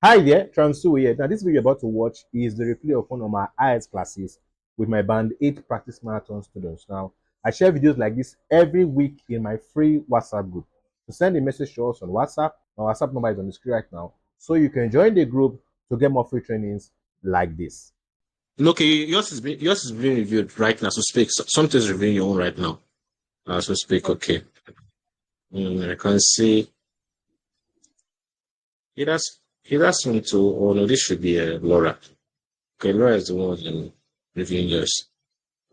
Hi there, Transu here. Now, this video you're about to watch is the replay of one of my IELTS classes with my band 8 practice marathon students. Now, I share videos like this every week in my free WhatsApp group. So send a message to us on WhatsApp. My WhatsApp number is on the screen right now. So you can join the group to get more free trainings like this. Okay, yours is being reviewed right now. So speak. Something's reviewing your own right now. So speak. Okay. I can see either to. Oh no, this should be Laura. Okay, Laura is the one reviewing yours.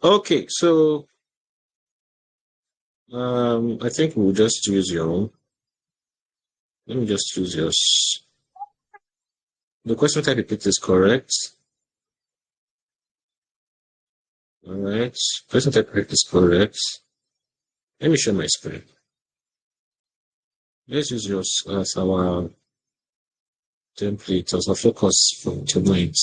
Okay, so I think we'll just use your own. Let me just use yours. The question type you picked is correct. All right. Question type you picked is correct. Let me share my screen. Let's use yours as our template, as a focus for tonight.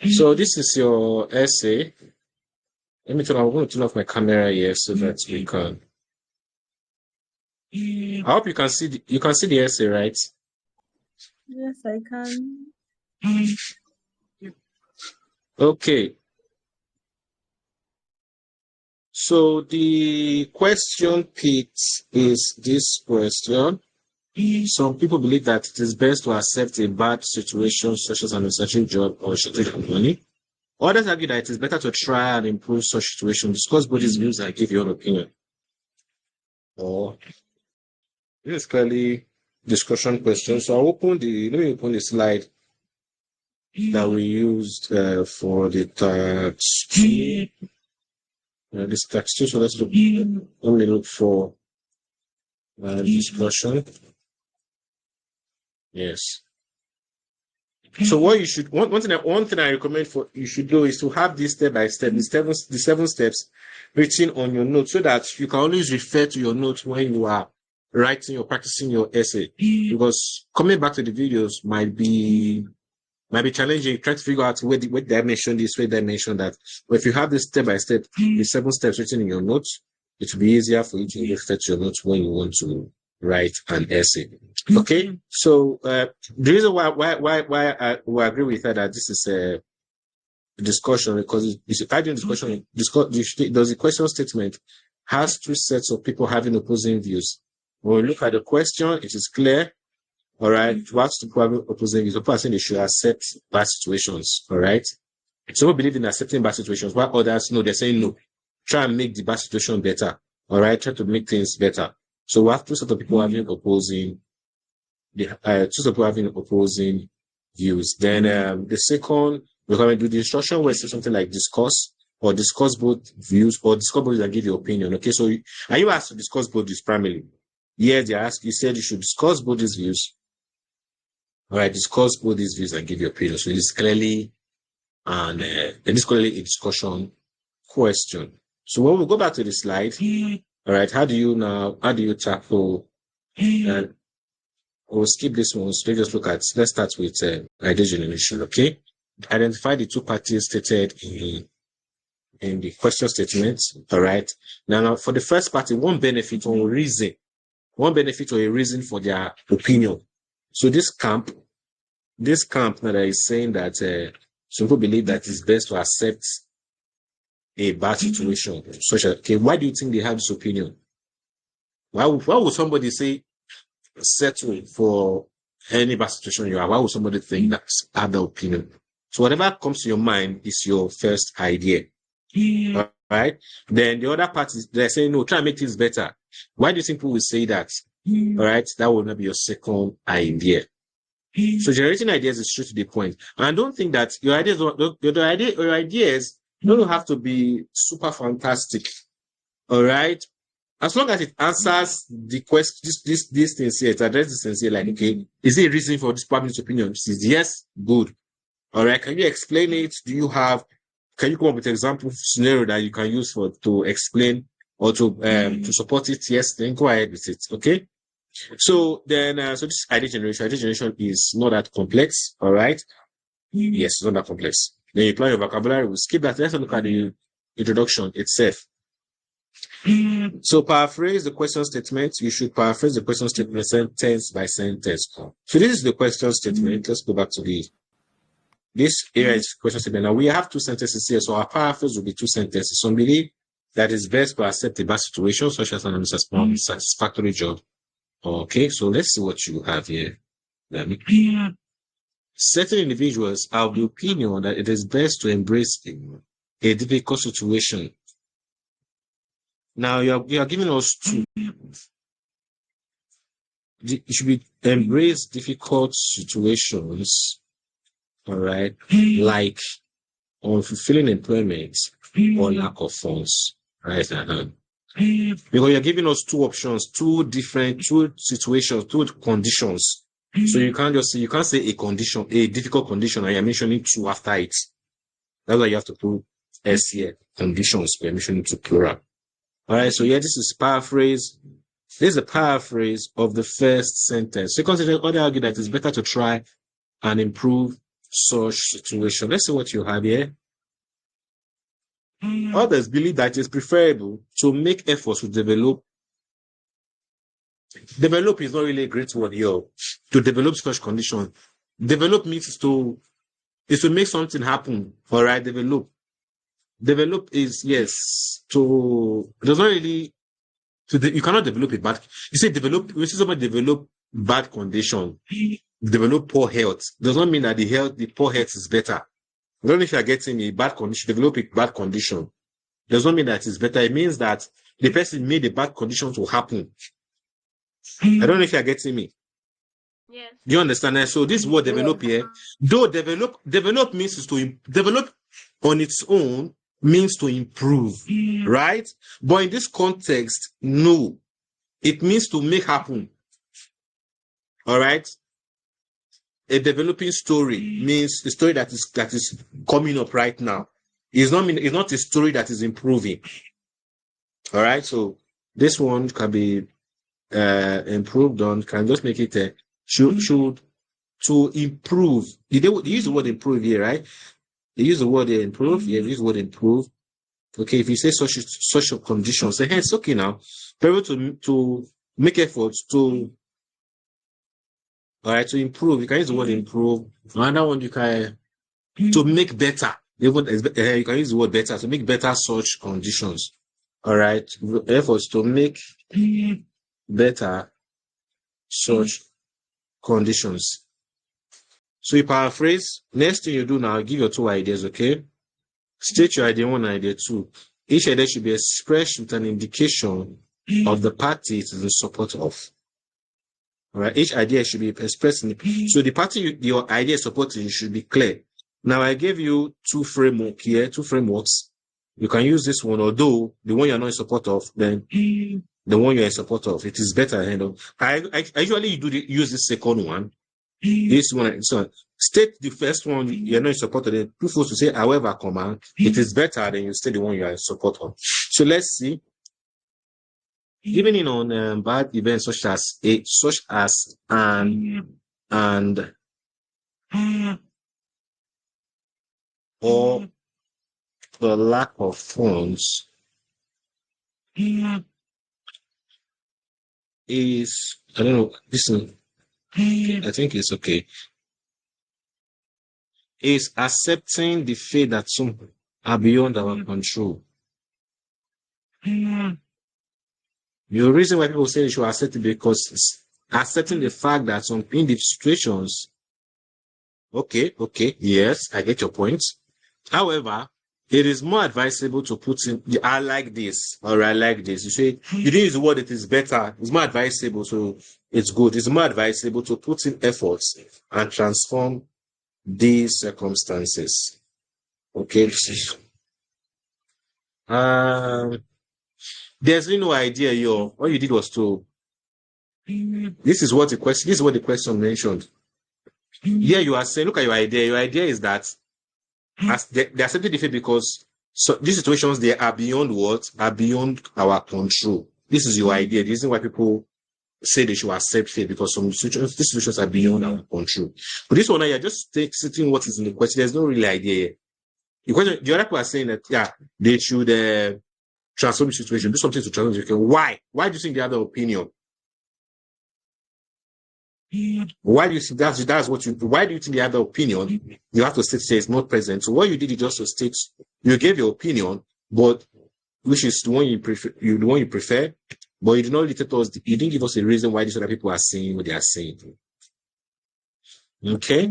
So this is your essay. I'm going to turn off my camera here so that we can. I hope you can see the essay, right? Yes, I can. Okay. So the question picked is this question. Some people believe that it is best to accept a bad situation such as an uncertain job or shortage of money. Others argue that it is better to try and improve such situations, discuss both these views and give your own opinion. Or this is clearly discussion question. So let me open the slide that we used for the tax. This tax two. So let me look for discussion. Yes. So what you should one thing I recommend for you should do is to have this step by step, the seven steps written on your notes so that you can always refer to your notes when you are writing or practicing your essay. Because coming back to the videos might be challenging. Try to figure out where did I mention this, where did I mention that. But if you have this step by step, the 7 steps written in your notes, it will be easier for you to refer to your notes when you want to write an essay. Okay, so the reason why I will agree with her that this is a discussion, because does the question statement has two sets of people having opposing views. When we look at the question, it is clear. All right, what's the problem opposing views? People are saying they should accept bad situations. All right, some people believe in accepting bad situations, while others no, they're saying no. Try and make the bad situation better. All right, try to make things better. So we have two sets of people having opposing views. Then the second, we're going to do the instruction where it says something like discuss both views or discuss both and give your opinion. Okay, so are you asked to discuss both views primarily? Yes, you said you should discuss both these views. All right, discuss both these views and give your opinion. So it's clearly a discussion question. So when we go back to the slide, all right, how do you tackle we'll skip this one. So let's start with idea generation, okay? Identify the two parties stated in the question statement, all right? Now, for the first party, one benefit or a reason for their opinion. So this camp now that is saying that some people believe that it's best to accept a bad situation. Okay, why do you think they have this opinion? Why would somebody say settle for any bad situation you are? Why would somebody think that's other opinion? So whatever comes to your mind is your first idea. All right. Then the other part is they're saying, no, try and make things better. Why do you think people will say that? All right. That will not be your second idea. So generating ideas is straight to the point. And I don't think that your ideas don't have to be super fantastic. All right. As long as it answers the question, this thing here, it addresses this thing here, like, okay, is there a reason for this public's opinion? It says yes, good. All right, can you explain it? Can you come up with an example scenario that you can use to explain or to support it? Yes, then go ahead with it. Okay. So then, so this idea generation. Idea generation is not that complex. All right. Yes, it's not that complex. Then you plan your vocabulary. We'll skip that. Let's look at the introduction itself. So paraphrase the question statement. You should paraphrase the question statement sentence by sentence. So this is the question statement. Let's go back to this area is question statement. Now we have two sentences here. So our paraphrase will be two sentences. Some believe that it's best to accept a bad situation, such as an unsatisfactory job. Okay, so let's see what you have here. Certain individuals are of the opinion that it is best to embrace a difficult situation. Now you are giving us two. You should be embrace difficult situations, all right, like unfulfilling employment or lack of funds, right? Because you're giving us two options, two situations, two conditions. So you can't say a condition, a difficult condition, and you're mentioning two after it. That's why you have to put S here, conditions, we're mentioning two plural. All right, so yeah, this is paraphrase. This is a paraphrase of the first sentence. Second sentence, others argue that it's better to try and improve such situation. Let's see what you have here. Others believe that it's preferable to make efforts to develop. Develop is not really a great word here. To develop such condition. Develop means to make something happen. All right, develop. Develop is, yes, to, it does not really, you cannot develop a bad, you say develop, when you see somebody develop bad condition, develop poor health, does not mean that the poor health is better. I don't know if you are getting a bad condition, develop a bad condition. Does not mean that it's better. It means that the person made a bad condition to happen. I don't know if you are getting me. Yes. Do you understand? So this word develop here, though develop means is to develop on its own means to improve, right? But in this context, no, it means to make happen. All right. A developing story means a story that is coming up right now. It's not a story that is improving. All right. So this one can be improved on. Can just make it should to improve. They use the word improve here, right? They use the word improve. Yeah, they use the word improve. Okay, if you say social conditions, say, hey, it's okay now. Be able to make efforts to, all right, to improve. You can use the word improve. Another one you can to make better. You can use the word better to make better such conditions. All right, efforts to make better such conditions. So you paraphrase. Next thing you do now, give your two ideas, okay? State your idea 1 and idea 2. Each idea should be expressed with an indication of the party it is in support of. All right, each idea should be expressed so the party your idea is supporting should be clear. Now I gave you two frameworks. You can use this one, although the one you're not in support of, then the one you're in support of, it is better. I usually use the second one. This one, so state the first one you're not in support of, then proof to say, however, comma, it is better than you state the one you are in support of. So let's see. Even in on bad events such as and or the lack of funds is, I don't know, listen, I think it's okay. Is accepting the fate that some are beyond our control. The reason why people say they should accept it because it's accepting the fact that some in the situations. Okay, yes, I get your point. However, it is more advisable to put in, I like this, or I like this. You say, you didn't use the word, it is better. It's more advisable, so it's good. It's more advisable to put in efforts and transform these circumstances. Okay. There's really no idea, all you did was to, this is what the question mentioned. Here you are saying, look at your idea. Your idea is that as they are accepting the fate because these situations, they are beyond our control. This is your idea. The reason why people say they should accept fate because these situations are beyond our control. But this one, you're just stating what is in the question. There's no real idea here. The other people are saying that, yeah, they should transform the situation. Do something to transform the situation. Why? Why do you think they have the opinion? Why do you think that's what you? Why do you think they have the opinion? You have to state it's not present. So what you did is just to state you gave your opinion, but which is the one you prefer, the one you prefer, but you did not really tell us. You didn't give us a reason why these other people are saying what they are saying. Okay.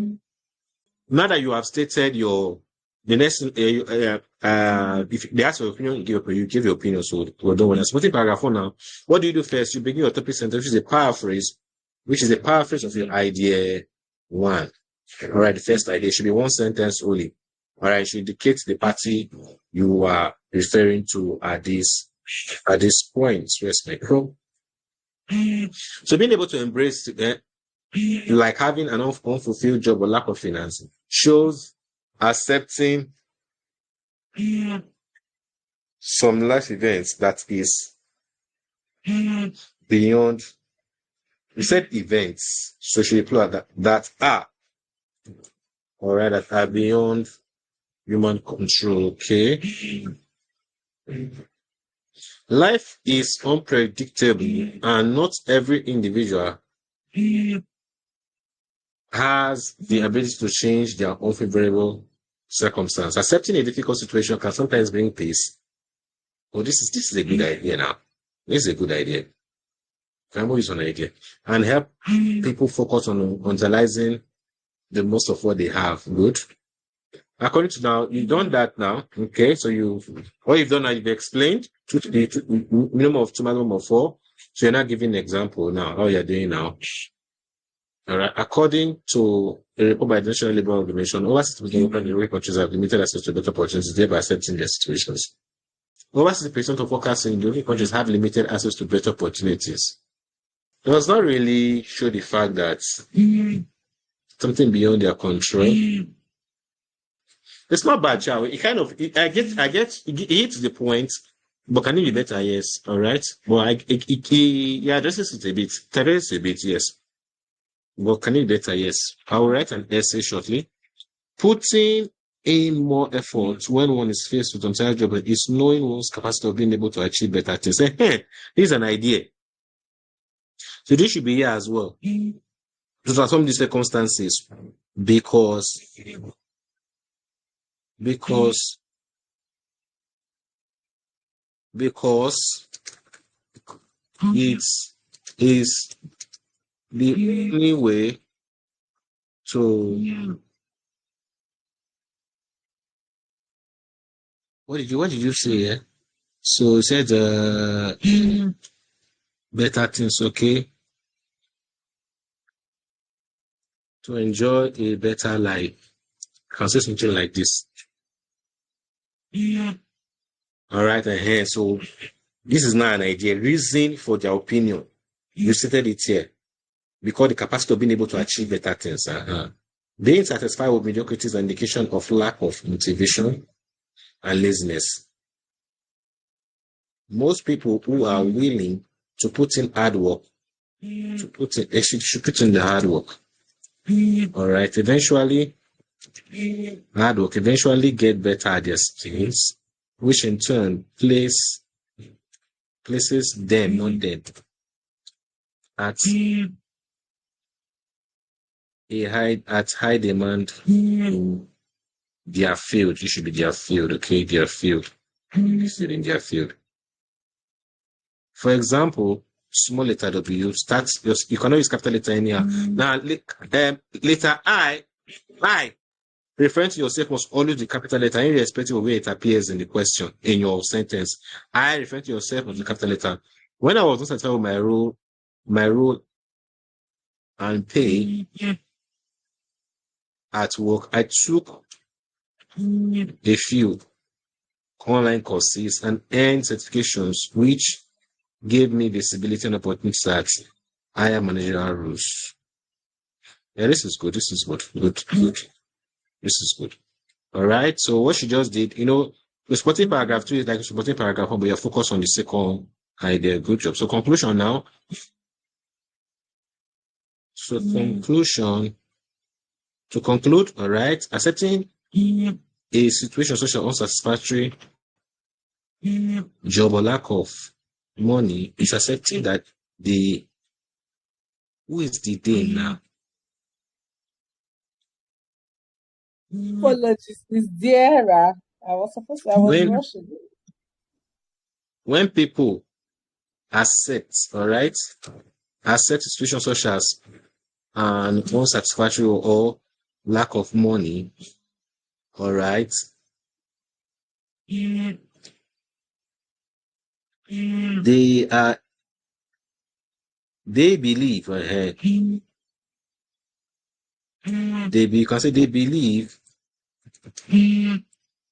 Now that you have stated your the next if they ask your opinion, you give your opinion. So we're done with that. Supporting paragraph 4 now. What do you do first? You begin your topic sentence, which is a paraphrase of your idea 1. All right, the first idea should be one sentence only. All right, should indicate the party you are referring to at this point. Where's my Chrome? So being able to embrace like having an unfulfilled job or lack of financing shows accepting some life events that is beyond. We said events, so should apply that are all right, that are beyond human control. Okay. Life is unpredictable, and not every individual has the ability to change their unfavorable circumstance. Accepting a difficult situation can sometimes bring peace. Oh, this is a good idea now. This is a good idea. I'm always an idea. And help people focus on utilizing the most of what they have. Good. According to now, you've done that now. Okay, so what you've done now, you've explained minimum of 2, maximum of 4. So you're not giving an example now, how you're doing now. All right. According to a report by the National Labour Organization, over 60% of European countries have limited access to better opportunities, thereby accepting their situations. Over 60% of workers in European countries have limited access to better opportunities. It does not really show the fact that something beyond their control. It's not bad, Chow. I get, it hits the point, but can it be better? Yes. All right. But he addresses it a bit. Terrace a bit, yes. But can it be better? Yes. I will write an essay shortly. Putting in more effort when one is faced with untired job is knowing one's capacity of being able to achieve better things. Say, hey, here's an idea. So this should be here as well. To transform these circumstances because it is the only way to what did you say here? So it said better things, okay? To enjoy a better life. I can say something like this. All right, so this is not an idea. Reason for their opinion. You stated it here. Because the capacity of being able to achieve better things. Being satisfied with mediocrity is an indication of lack of motivation and laziness. Most people who are willing to put in hard work, they should put in the hard work. All right. Eventually get better at their skills, which in turn places them, not dead, at high demand in their field. It should be their field, okay? Their field. In their field. For example, small letter W starts. You cannot use capital letter anyhow. Now, letter I, referring to yourself must always be capital letter, irrespective of where it appears in the question, in your sentence. I refer to yourself as the capital letter. When I was not satisfied with my role and pay at work, I took a few online courses and earned certifications, which gave me visibility and opportunities at higher managerial roles. Yeah, this is good. This is good. Good. This is good. All right. So what she just did, the supporting paragraph 2 is like the supporting paragraph 1, but you're focused on the second idea. Good job. So conclusion now. So to conclude, all right, accepting a situation such as unsatisfactory job or lack of money is accepting that who is the they now? Apologies, Miss Diera. I was When rushing. when people accept, all right, accept situations such as an unsatisfactory or lack of money, all right, they are they believe you can say they believe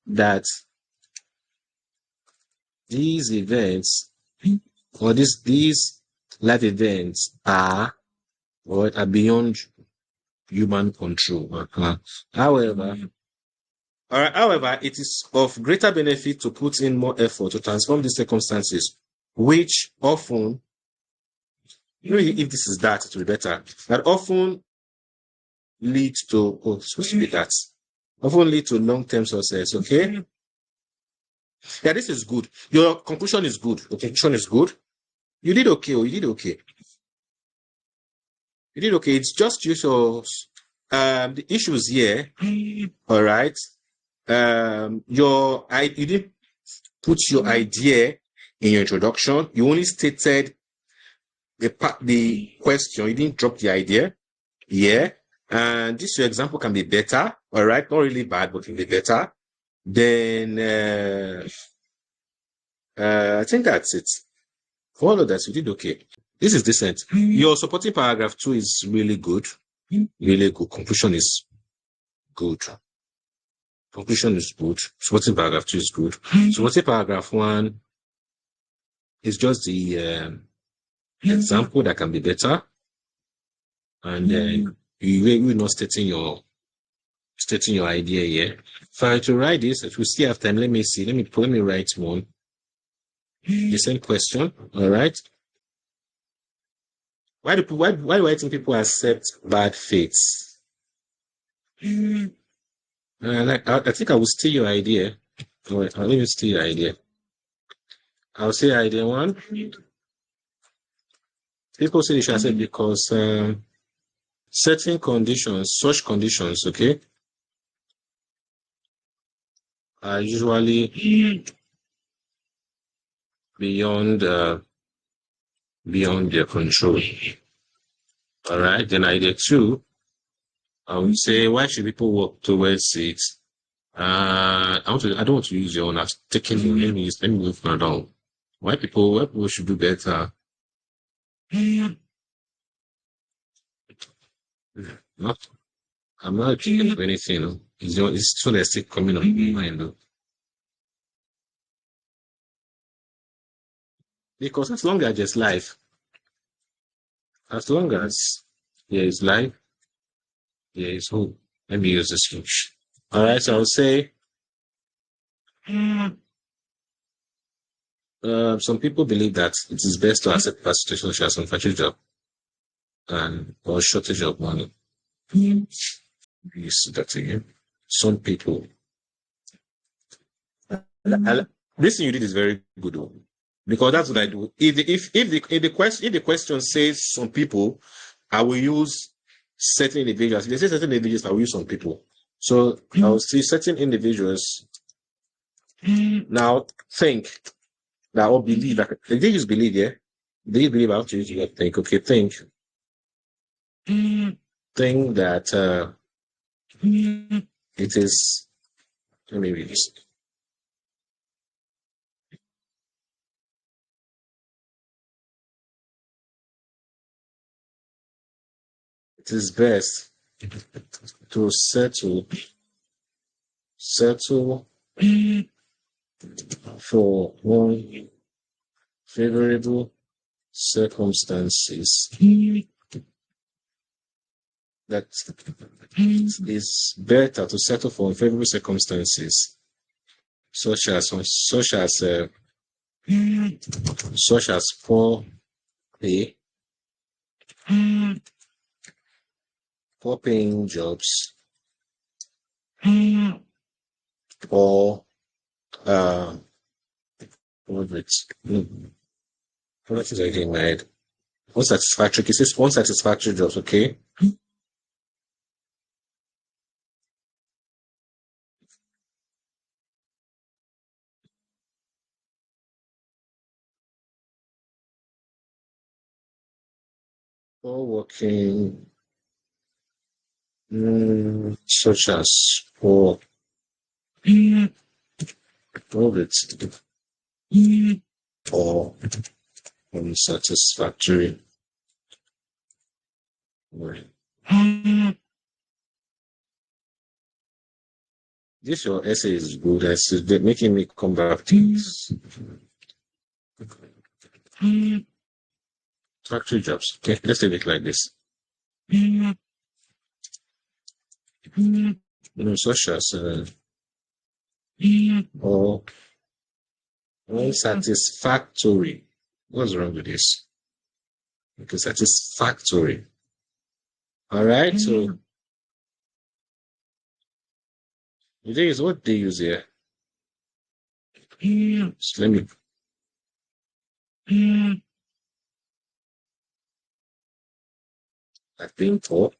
that these events or these life events are beyond human control. However, however, it is of greater benefit to put in more effort to transform these circumstances, which often, if this is that, it will be better. That often leads to supposed to be that. Often lead to long-term success. Okay. Yeah, this is good. Your conclusion is good. Your conclusion is good. You did okay. You did okay. You did okay. It's just the issues here. All right. You didn't put your idea in your introduction. You only stated the question. You didn't drop the idea. Yeah. And this your example can be better. All right. Not really bad, but can be better. Then I think that's it. For all of that, you did okay. This is decent. Your supporting paragraph 2 is really good. Really good. Conclusion is good. Conclusion is good. Supporting paragraph 2 is good. Supporting paragraph 1 is just the example that can be better. And then you're not stating your idea here. If I were to write this, if we still have time, let me see. Let me write one. The same question. All right. Why do writing people accept bad fates? I think I will steal your idea. Wait, let me steal your idea. I'll say idea 1. People say they should accept because certain conditions, such conditions, okay, are usually beyond their control. All right. Then idea 2, I would say, why should people work towards it? I don't want to use your own. I've taken let me move down. Why people should do better? Not, I'm not checking for anything. It's so they're still coming on my mind though. Because as long as there's life, as long as there is life, there is hope. Let me use this switch. All right, so I'll say some people believe that it is best to accept past situations such as unfulfilled job or shortage of money. You see that again. Some people. This thing you did is very good though, because that's what I do. If the question says some people, I will use certain individuals. If they say certain individuals, I will use some people. So I will see certain individuals. Now think that or believe that they use believe, yeah. They use believe. I have to use your think. Okay, think that it is. Let me read this. It is best to settle for one favorable circumstances that is better to settle for unfavorable circumstances such as poor pay, poor paying jobs, or Moderate. What is again in my head? Unsatisfactory. It says unsatisfactory jobs, okay? Or working, such as for moderate or unsatisfactory. This your essay is good. It's making me come back to this. Factory jobs. Okay, let's leave it like this. Such as or unsatisfactory. What's wrong with this? Okay, satisfactory. All right, so the thing is what they use here. So let me. I think for.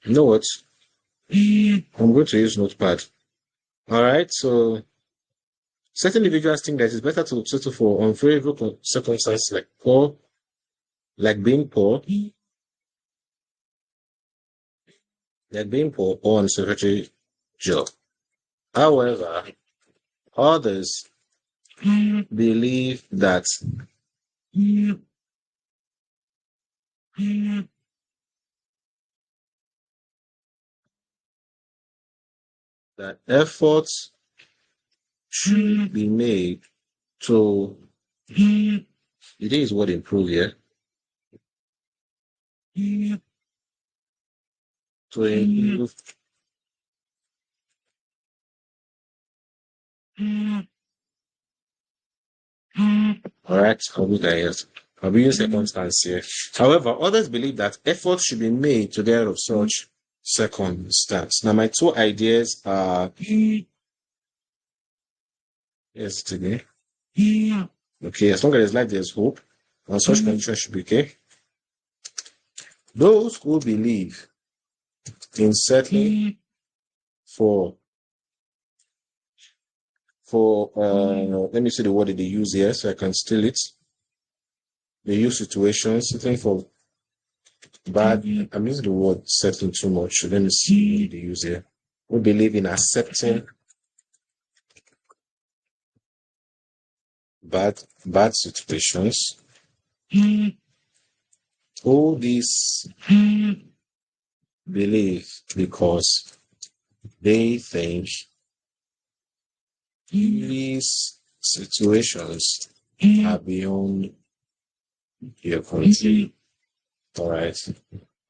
You know what? I'm going to use Notepad. All right, so certain individuals think that it's better to settle for unfavorable circumstances like poor, like being poor, or unsatisfactory job. However, others believe that efforts should be made to. It is what improve here. To improve. All right, I'll be using circumstance here. However, others believe that efforts should be made to get out of such circumstance. Now, my two ideas are yes today. Okay, as long as there's life, there's hope. And such conditions should be okay. Those who believe in settling for let me see the word that they use here so I can steal it. They use situations, settling for bad. I'm using the word settling too much. So let me see what they use here. We believe in accepting bad situations. All these believe because they think these situations are beyond your control. All right.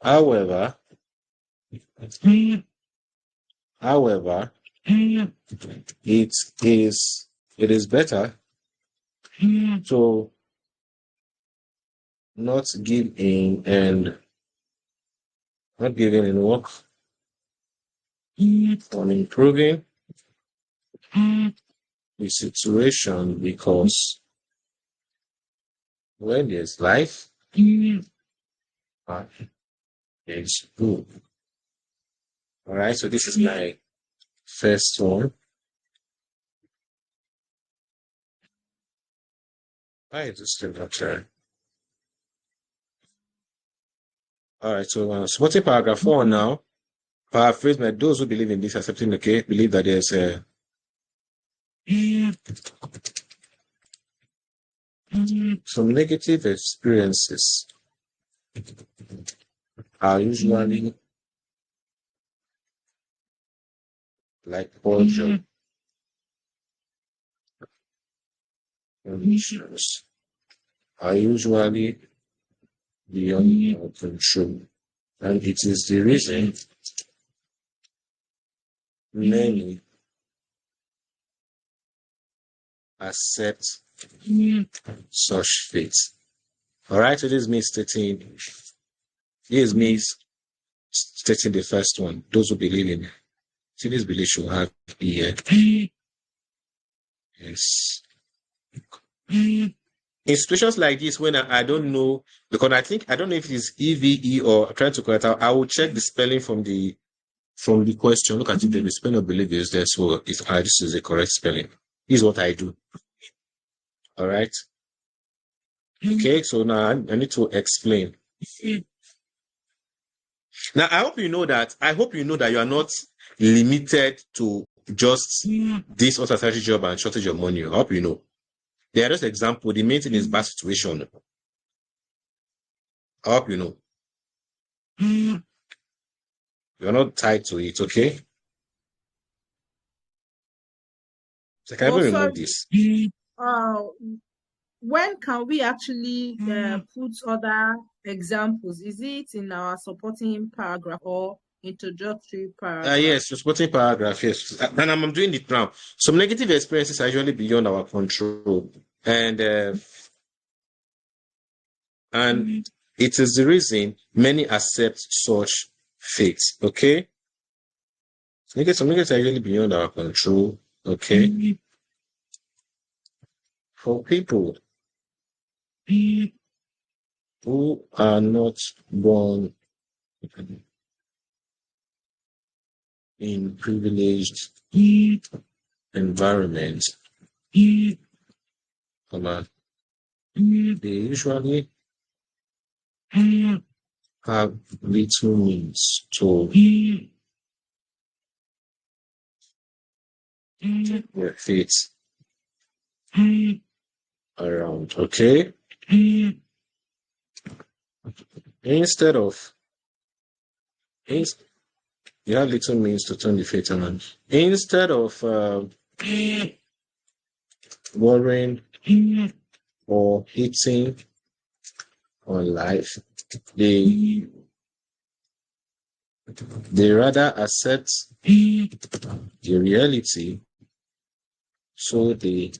However, it is better to not give in and not giving in work on improving the situation because when there's life, it's good. All right, so this is my first one. I just still not sure. All right, so supporting paragraph 4 now. Paraphrase my those who believe in this accepting okay believe that there's some negative experiences are usually like poor job conditions are usually beyond our control, and it is the reason many accept such fate. All right, so this is me stating the first one. Those who believe in it. See, this belief should have here. Yes. In situations like this, when I don't know, because I don't know if it's EVE or I'm trying to correct out, I will check the spelling from the question. Look at it, the spelling of belief is there. So if this is the correct spelling, this is what I do. All right. Okay, so now I need to explain. Now I hope you know that you are not limited to just this unsatisfactory job and shortage of money. I hope you know. There are just example. The main thing is bad situation. I hope you know. You're not tied to it, okay? So I can Oh, even remove sorry. this. Uh, when can we actually put other examples? Is it in our supporting paragraph or introductory paragraph? Yes, your supporting paragraph, yes. And I'm doing it now. Some negative experiences are usually beyond our control. And it is the reason many accept such fate. Okay? Some negatives are usually beyond our control. Okay? For people who are not born in privileged environments, they usually have little means to their fate around. Okay? Instead of you have little means to turn the fate around. Instead of worrying or hating on life, they rather accept the reality, so they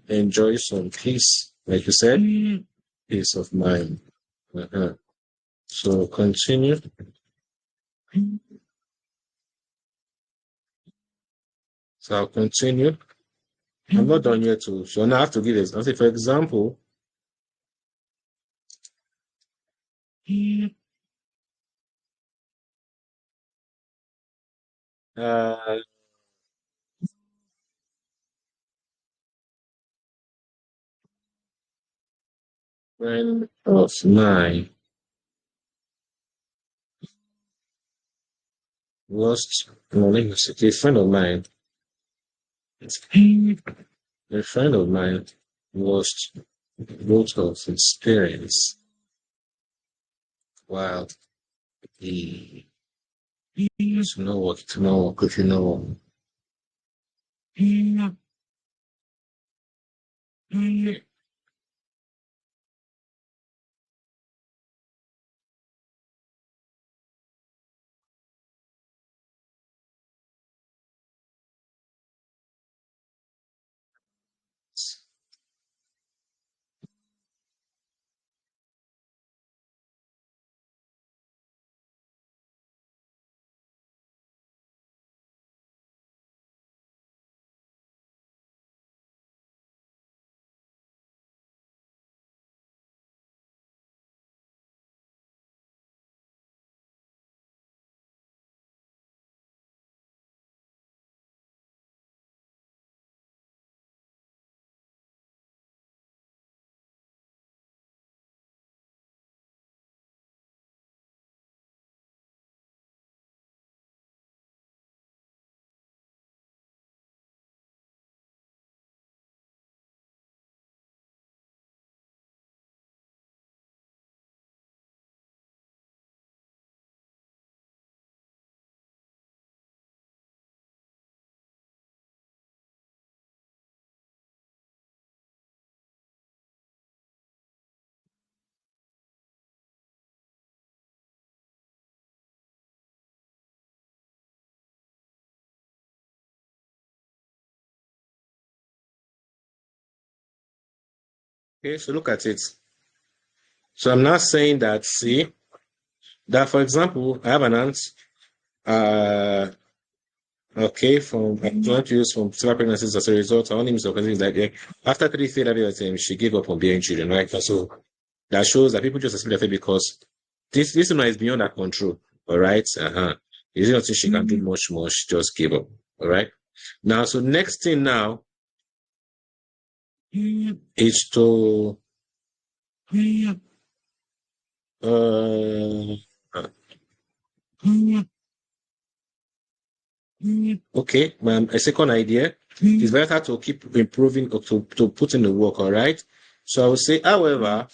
enjoy some peace, like you said, peace of mind. Uh-huh. So continue. So I'll continue. I'm not done yet too. So now I have to give this. I'll say, for example, uh, friend of mine lost, no, let me see, a friend of mine, a friend of mine lost both of his parents while he was not working, to not work, if you know. Okay, so look at it. So I'm not saying that, see, that for example, I have an aunt, uh, Okay, from plant use from several pregnancies as a result, her own name is like after 3 failed attempts, she gave up on bearing children, right? So that shows that people just accept their fate because this woman is beyond her control. All right. Is not think she can do much more, she just gave up. All right. Now, so next thing now is to uh okay, a second idea is better to keep improving or to put in the work, all right? So I would say, however,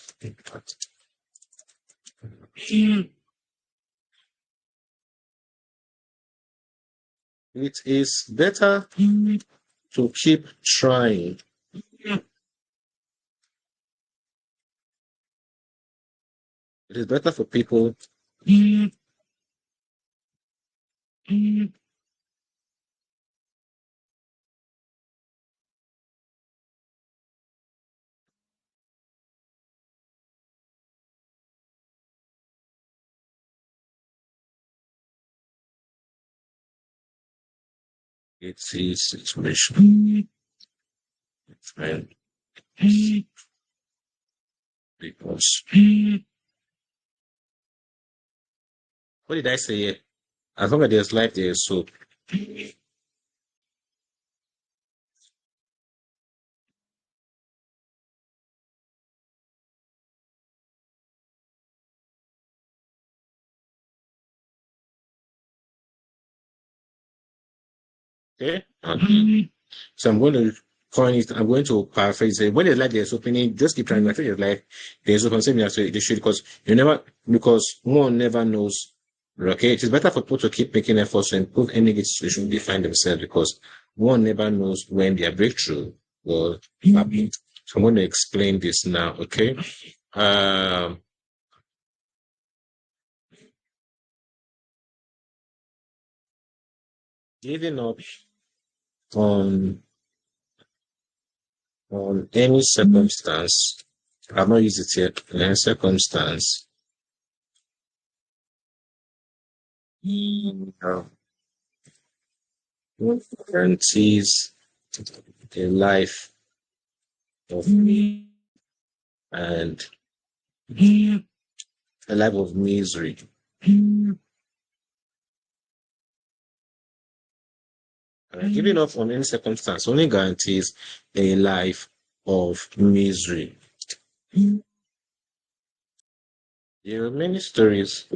it is better to keep trying. It is better for people it's a situation and because what did I say here? As long as there's life, there's hope. Okay? So I'm going to paraphrase it. When there's life, there's opening, just keep trying. I think there's life, there's open. Same as they should, because because one never knows. Okay, it is better for people to keep making efforts to improve any situation they find themselves because one never knows when their breakthrough will happen. So I'm going to explain this now. Okay, um, giving up on any circumstance. I've not used it yet. In any circumstance. Uh, guarantees a life of and a life of misery. Giving up on any circumstance only guarantees a life of misery. There are many stories.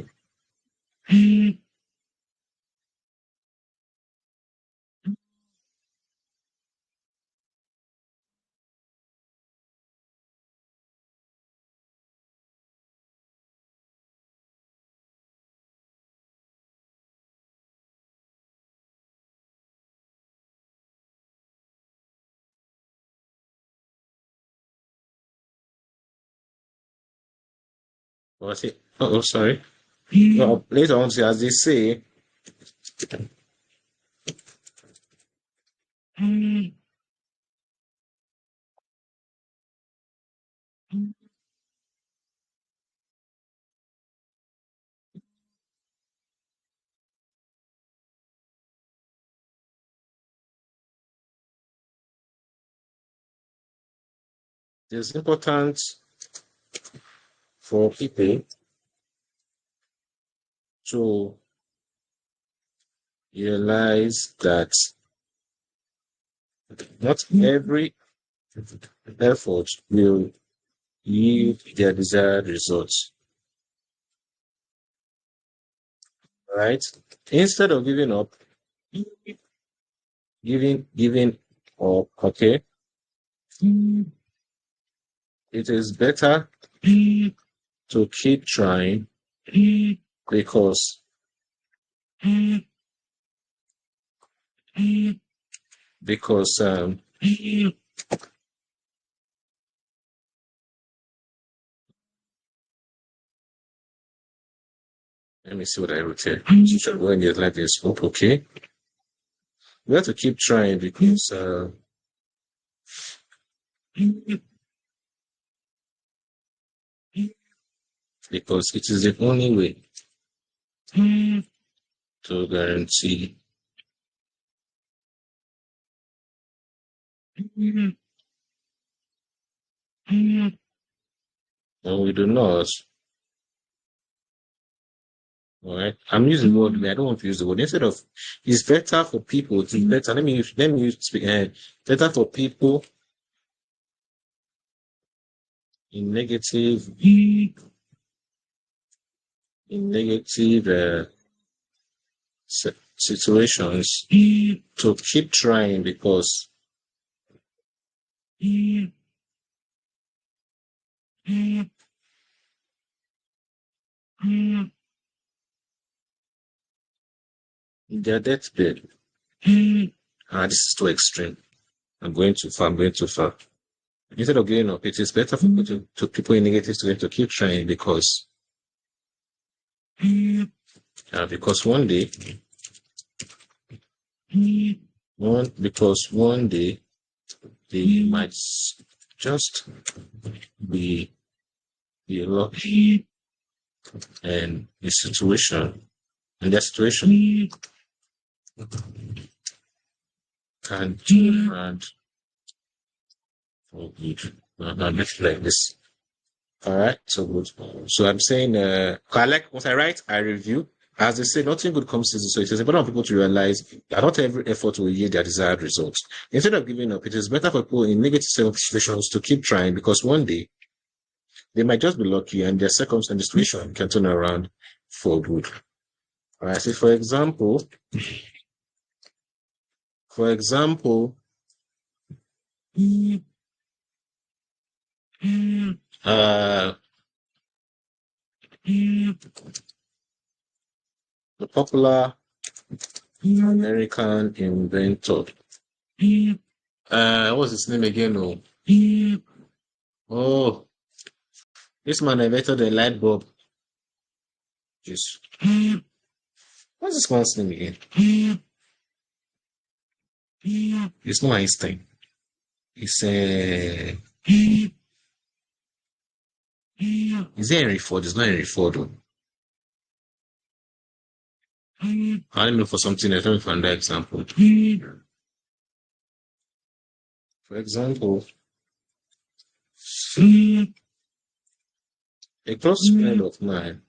Was it? Oh, sorry. Well, later on, as they say, it's important for people to realize that not every effort will yield their desired results. Right? Instead of giving up, giving up, okay, it is better to keep trying because because let me see what I wrote here. When your life is hope, okay. We have to keep trying because it is the only way to guarantee No, we do not. All right. I'm using the word. I don't want to use the word. Instead of, it's better for people. It's better. Let me speak. Better for people in negative situations to keep trying because their deathbed. This is too extreme. I'm going too far. I'm going too far. Instead of giving up, it is better for people to people in negative situations to keep trying because one day, one day they might just be lucky and their situation can turn around for good. Not like this. All right, so good. So I'm saying, I like what I write, I review. As they say, nothing good comes easy. So it is important for people to realize that not every effort will yield their desired results. Instead of giving up, it is better for people in negative situations to keep trying because one day they might just be lucky and their circumstance, the situation can turn around for good. All right, so for example, uh, the popular American inventor. What's his name again? Oh, this man invented the light bulb. Just what's this man's name again? It's not Einstein. It's is it Henry Ford? It's not Henry Ford. Though. I don't know for something else. Let me find that example. For example, a close friend of mine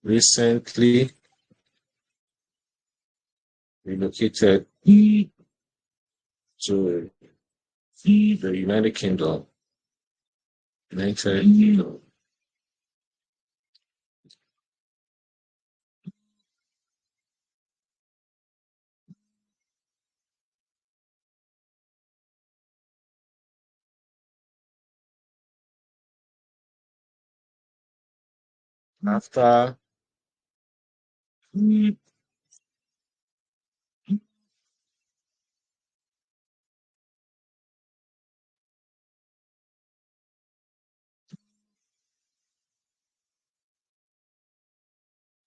recently relocated to the United Kingdom. United Kingdom. After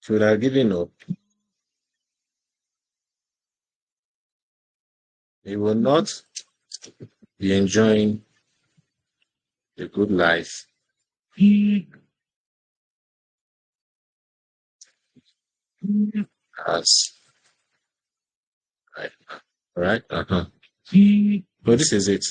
should have given up, he will not be enjoying a good life as right. Right? Uh-huh. So this is it.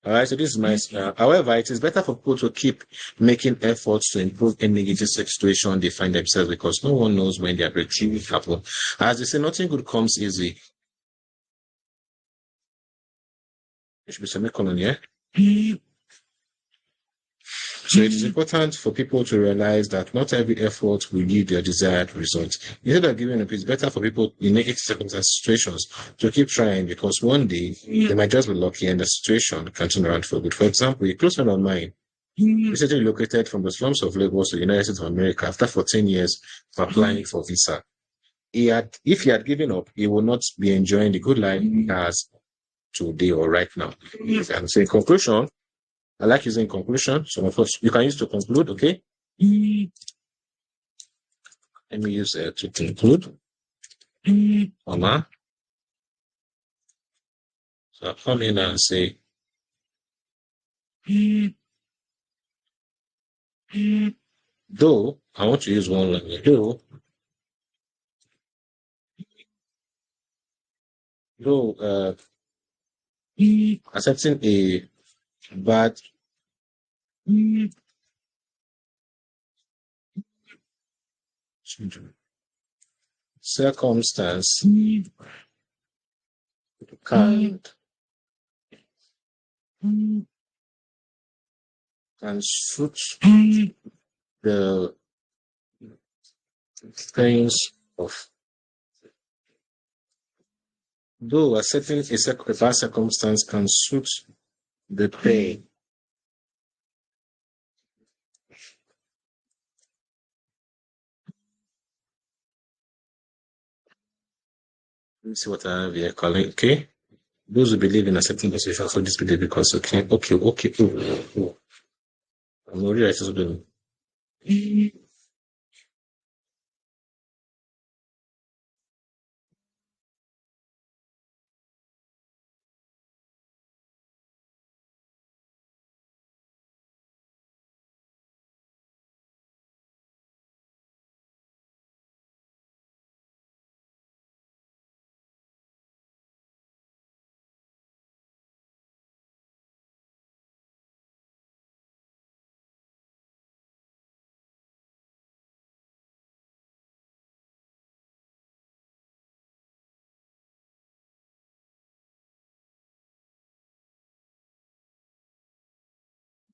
All right, so this is my. However, it is better for people to keep making efforts to improve any negative situation they find themselves because no one knows when their breakthrough will happen. As they say, nothing good comes easy. It should be semicolon, yeah? So it is important for people to realize that not every effort will yield their desired result. Instead of giving up, it's better for people in negative situations to keep trying because one day they might just be lucky and the situation can turn around for good. For example, a close friend of mine recently relocated from the slums of Lagos to the United States of America after 14 years of applying for visa. If he had given up, he would not be enjoying the good life he has today or right now. And so in conclusion, I like using conclusion. So of course you can use to conclude, okay? Let me use to conclude. Comma. So I'll come in and say Though, I want to use one language. Though, accepting a bad circumstance can suit the things of. Though accepting a bad circumstance can suit the pain. Let me see what I have here. Calling. Okay. Those who believe in accepting the situation for disbelief because okay. Oh. I'm already writing something.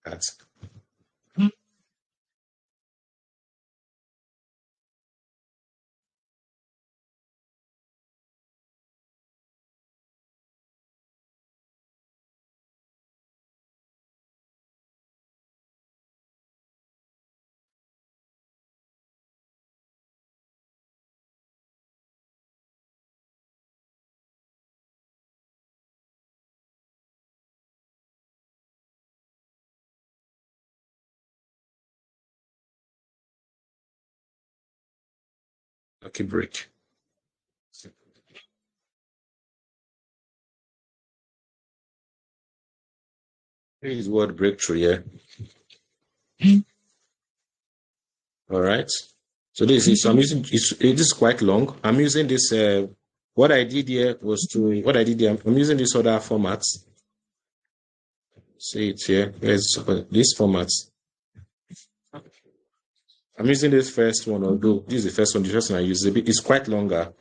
That. Okay, break. Here is word breakthrough here. All right. So I'm using it is quite long. I'm using this what I did here I'm using this other format. See it here. There's this format. I'm using this first one, although this is the first one. The first one I use it's quite longer,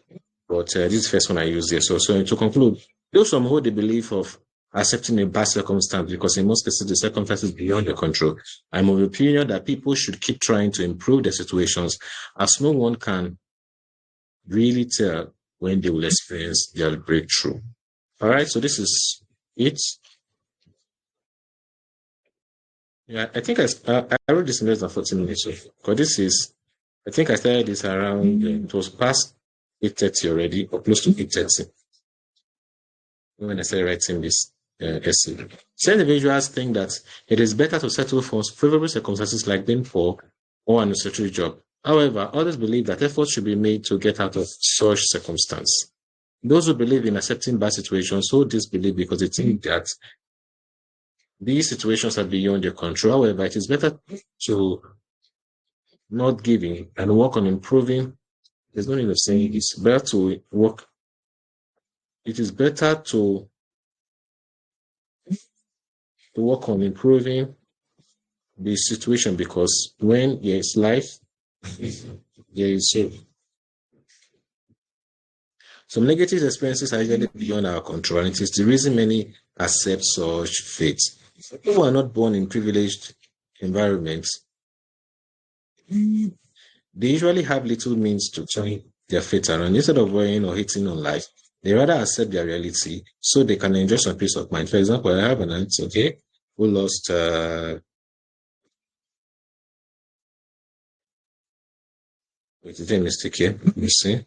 but this is the first one I use here. So to conclude, those who hold the belief of accepting a bad circumstance because in most cases the circumstance is beyond your control. I'm of the opinion that people should keep trying to improve their situations, as no one can really tell when they will experience their breakthrough. All right, so this is it. Yeah, I think I wrote this in less than 40 minutes. Because I think I started this around, it was past 8:30 already, or close to 8:30 when I started writing this essay. Some individuals think that it is better to settle for favorable circumstances like being poor or an unnecessary job. However, others believe that efforts should be made to get out of such circumstance. Those who believe in accepting bad situations hold this belief because they think that these situations are beyond your control. However, it is better to not give in and work on improving. There's no need of saying this. Better to work. It is better to work on improving the situation because when there is life, there is hope. Some negative experiences are usually beyond our control, and it is the reason many accept such fate. People who are not born in privileged environments, they usually have little means to turn their fate around. Instead of worrying or hating on life, they rather accept their reality so they can enjoy some peace of mind. For example, I have an aunt, okay, who lost wait, is there a mistake here? Let me see.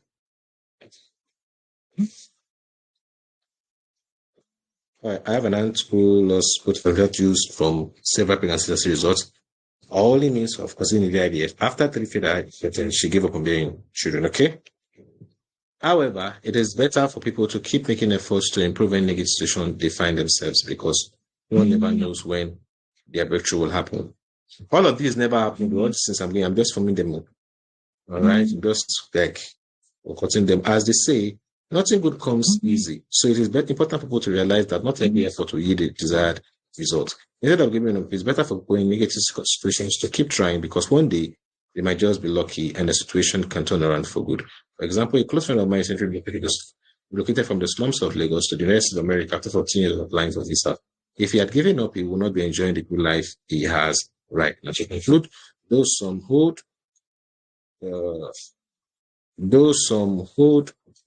I have an aunt who lost both of her health use from several pregnancy results. Our only means of conceiving the IVF. After 3 failed, she gave up on bearing children, okay? However, it is better for people to keep making efforts to improve any negative situation they find themselves because one never knows when their breakthrough will happen. All of these never happened. All since I'm just forming them up. All right, just like cutting them. As they say, nothing good comes easy. So it is important for people to realize that not every effort will yield the desired result. Instead of giving up, it's better for people in negative situations to keep trying, because one day they might just be lucky and the situation can turn around for good. For example, a close friend of mine is relocated from the slums of Lagos to the United States of America after 14 years of applying for visa. If he had given up, he would not be enjoying the good life he has right now. To conclude, those some hold uh,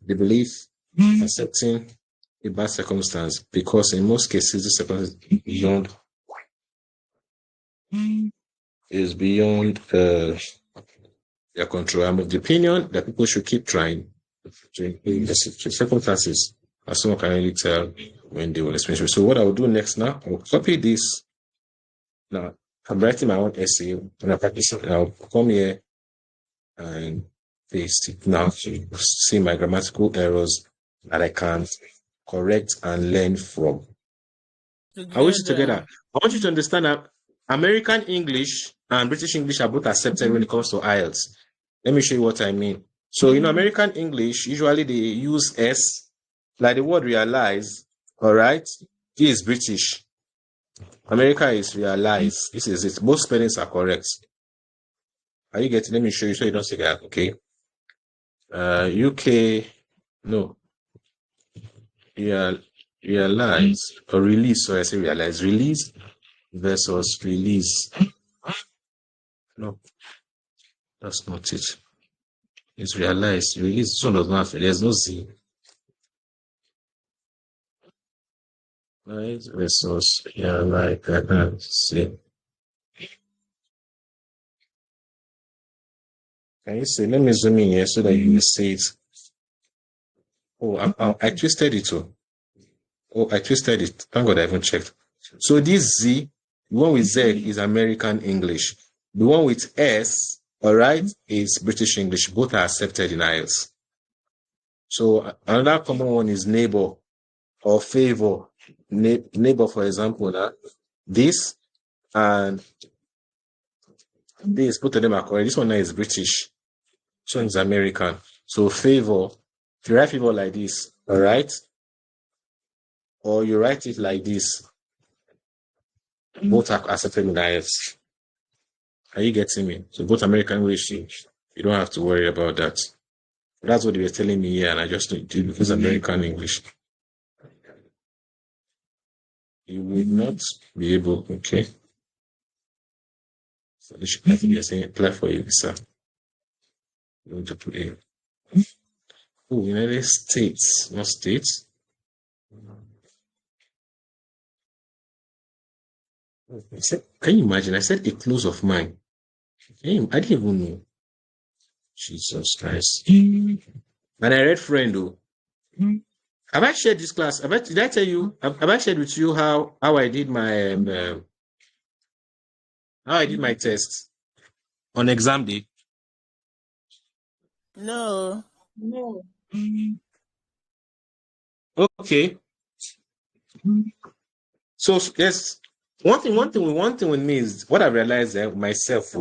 the belief accepting a bad circumstance, because in most cases the circumstance is beyond their control. I'm of the opinion that people should keep trying to improve the circumstances, as someone can really tell when they will experience it. So what I will do next now, I will copy this. Now I'm writing my own essay and I practice it. I'll come here and paste it now to see my grammatical errors that I can correct and learn from. I wish it together. I want you to understand that American English and British English are both accepted when it comes to IELTS. Let me show you what I mean. So, American English, usually they use S, like the word realize, all right? This is British. America is realize. This is it. Both spellings are correct. Are you getting? Let me show you so you don't say that, okay? UK, no. Realize, or release, so I say realize. Release versus release. No, that's not it. It's realized. Release, so does not, there's no Z. Right, versus, yeah, like I can see. Can you see? Let me zoom in here so that you can see it. Oh, I twisted it too. Oh, I twisted it. Thank God I haven't checked. So this Z, the one with Z is American English. The one with S, all right, is British English. Both are accepted in IELTS. So another common one is neighbor or favor. Neighbor, for example, this and this, both of them are correct. This one now is British. This one is American. So favor, if you write favor like this, all right, or you write it like this, both are accepted in IELTS. Are you getting me? So both American English, you don't have to worry about that. That's what they were telling me here, and I just need to because American English. You will not be able, okay? So I think they're saying apply for a visa. You want to put a United States, not states. I said, can you imagine? I said a close of mine. I didn't even know. Jesus Christ. And I read friend though. Have I shared this class? Did I tell you? Have I shared with you how I did my test on exam day? No. No. Okay. So yes, one thing with me is what I realized myself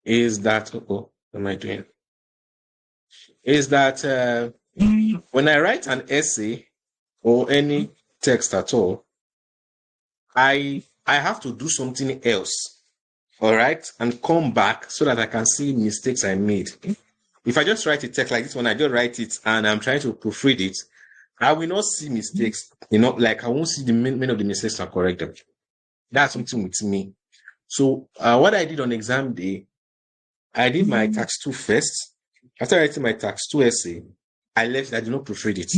is that what am I doing? Is that when I write an essay or any text at all, I have to do something else, all right, and come back so that I can see mistakes I made. If I just write a text like this one, I just write it and I'm trying to proofread it, I will not see mistakes. Like I won't see many of the mistakes and correct them. That's something with me. So what I did on exam day, I did my tax 2 first. After writing my tax 2 essay, I left. I did not proofread it